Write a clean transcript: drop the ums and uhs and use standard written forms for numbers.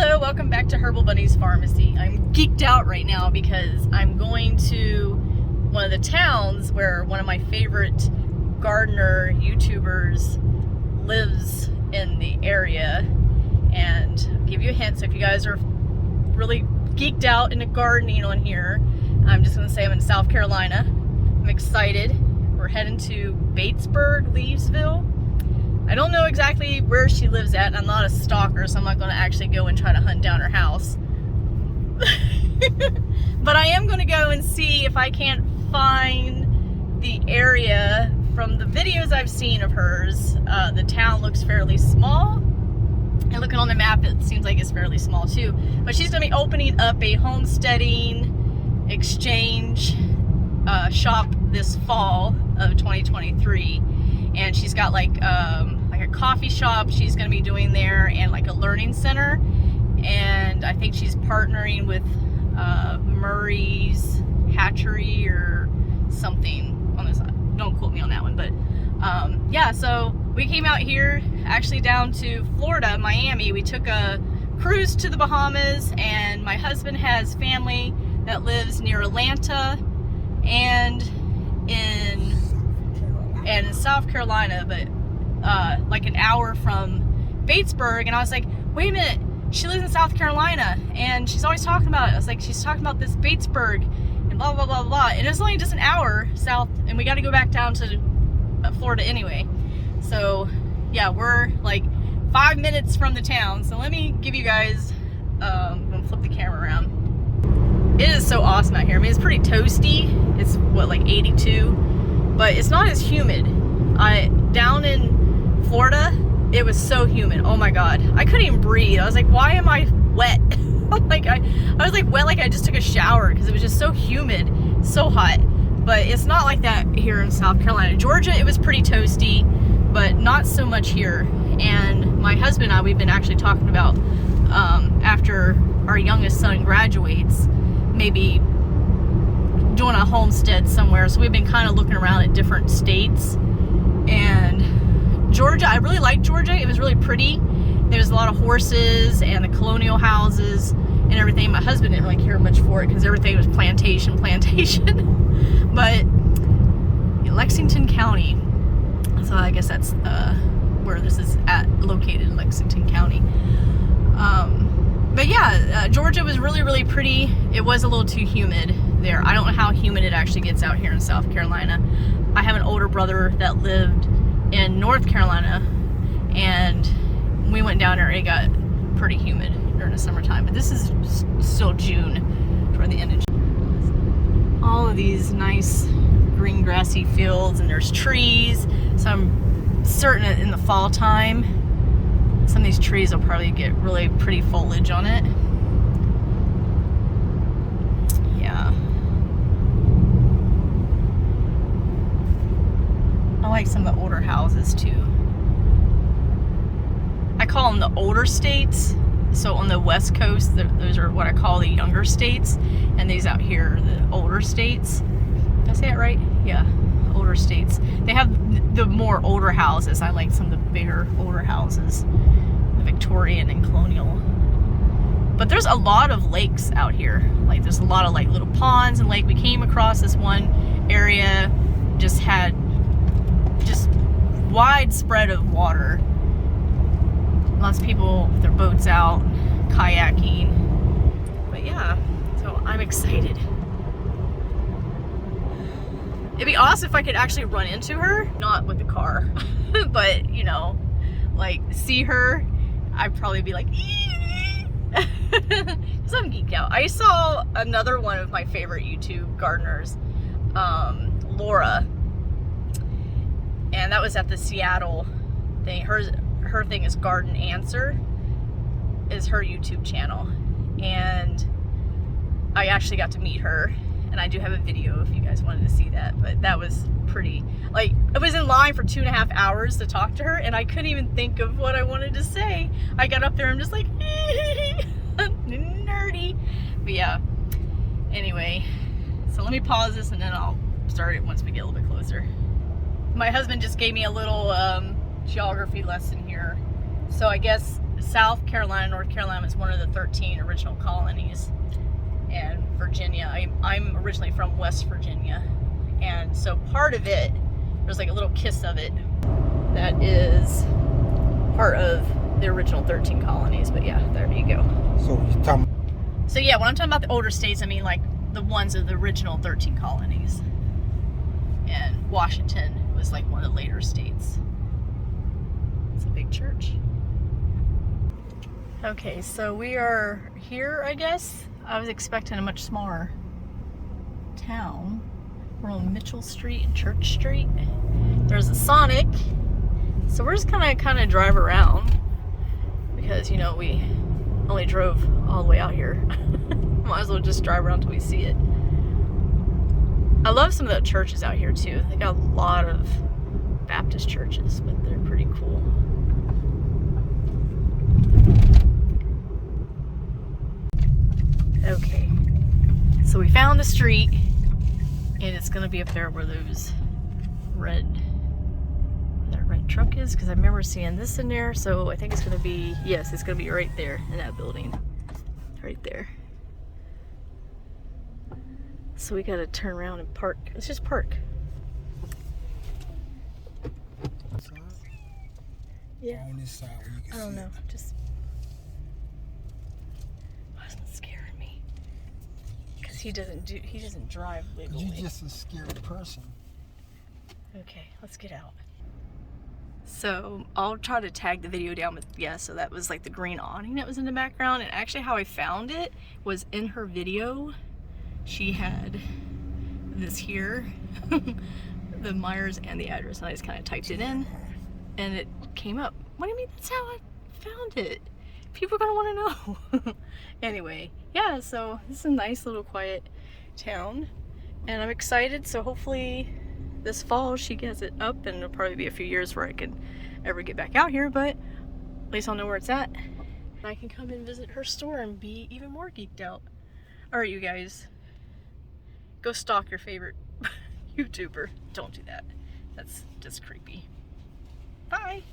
Hello, welcome back to Herbal Bunny's Pharmacy. I'm geeked out right now because I'm going to one of the towns where one of my favorite gardener YouTubers lives in the area, and I'll give you a hint. So if you guys are really geeked out into gardening on here, I'm just gonna say I'm in South Carolina. I'm excited. We're heading to Batesburg-Leesville. I don't know exactly where she lives at. I'm not a stalker, so I'm not going to actually go and try to hunt down her house. But I am going to go and see if I can't find the area. From the videos I've seen of hers, the town looks fairly small. And looking on the map, it seems like it's fairly small too. But she's going to be opening up a homesteading exchange shop this fall of 2023. And she's got like a coffee shop she's going to be doing there, and like a learning center. And I think she's partnering with Murray's Hatchery or something on this. Don't quote me on that one, but yeah, so we came out here actually down to Florida, Miami. We took a cruise to the Bahamas, and my husband has family that lives near Atlanta and in South Carolina, but like an hour from Batesburg. And I was like, wait a minute, she lives in South Carolina and she's always talking about it. I was like, she's talking about this Batesburg and blah blah blah blah, and it's only just an hour south, and we got to go back down to Florida anyway. So yeah, we're like 5 minutes from the town. So let me give you guys I'm gonna flip the camera around. It is so awesome out here. I mean, it's pretty toasty. It's what, like 82, but it's not as humid. Down in Florida, it was so humid. Oh my god, I couldn't even breathe. I was like, why am I wet? Like I was like wet, like I just took a shower, because it was just so humid, so hot. But it's not like that here in South Carolina. Georgia, it was pretty toasty, but not so much here. And my husband and I, we've been actually talking about after our youngest son graduates, maybe doing a homestead somewhere. So we've been kind of looking around at different states. And Georgia, I really liked Georgia. It was really pretty. There was a lot of horses and the colonial houses and everything. My husband didn't really care much for it because everything was plantation. But Lexington County, so I guess that's where this is located, Lexington County. But yeah, Georgia was really, really pretty. It was a little too humid there. I don't know how humid it actually gets out here in South Carolina. I have an older brother that lived in North Carolina, and we went down there, it got pretty humid during the summertime. But this is still June, toward the end of June. All of these nice green grassy fields, and there's trees. So I'm certain that in the fall time, some of these trees will probably get really pretty foliage on it. Yeah. I like some of the older houses too. I call them the older states. So on the West Coast, those are what I call the younger states, and these out here are the older states. Did I say it right? Yeah, older states. They have the more older houses. I like some of the bigger, older houses, the Victorian and colonial. But there's a lot of lakes out here. Like there's a lot of like little ponds and lake. We came across this one area, just had just widespread of water. Lots of people with their boats out, kayaking. But yeah, so I'm excited. It'd be awesome if I could actually run into her, not with the car, but you know, like see her, I'd probably be like, because I'm geeked out. I saw another one of my favorite YouTube gardeners, Laura, and that was at the Seattle thing. Her thing is Garden Answer, is her YouTube channel, and I actually got to meet her, and I do have a video if you guys wanted to see that. But that was pretty, like, I was in line for 2.5 hours to talk to her, and I couldn't even think of what I wanted to say. I got up there, I'm just like nerdy. But yeah, anyway, so let me pause this and then I'll start it once we get a little bit closer. My husband just gave me a little geography lesson here. So I guess South Carolina, North Carolina is one of the 13 original colonies. And Virginia, I'm originally from West Virginia. And so part of it, there's like a little kiss of it that is part of the original 13 colonies. But yeah, there you go. So yeah, when I'm talking about the older states, I mean like the ones of the original 13 colonies. And Washington was like one of the later states. It's a big church. Okay, so we are here, I guess. I was expecting a much smaller town. We're on Mitchell Street and Church Street. There's a Sonic. So we're just gonna kind of drive around because, you know, we only drove all the way out here. Might as well just drive around till we see it. I love some of the churches out here too. They got a lot of Baptist churches, but they're pretty cool. Okay, so we found the street, and it's gonna be up there where that red truck is, because I remember seeing this in there. So I think it's gonna be, yes, it's gonna be right there in that building, right there. So we gotta turn around and park. Let's just park. Yeah. On this side where you can I don't see know. it. Just. Why isn't it scaring me? Because he doesn't drive legally. You're just a scary person. Okay, let's get out. So I'll try to tag the video down with, yeah, so that was like the green awning that was in the background. And actually how I found it was in her video. She had this here, the Myers and the address, and I just kind of typed it in and it came up. What do you mean? That's how I found it. People are gonna want to know. Anyway, yeah, so this is a nice little quiet town and I'm excited. So hopefully this fall she gets it up, and it'll probably be a few years before I can ever get back out here, but at least I'll know where it's at. I can come and visit her store and be even more geeked out. All right, you guys, go stalk your favorite YouTuber. Don't do that. That's just creepy. Bye.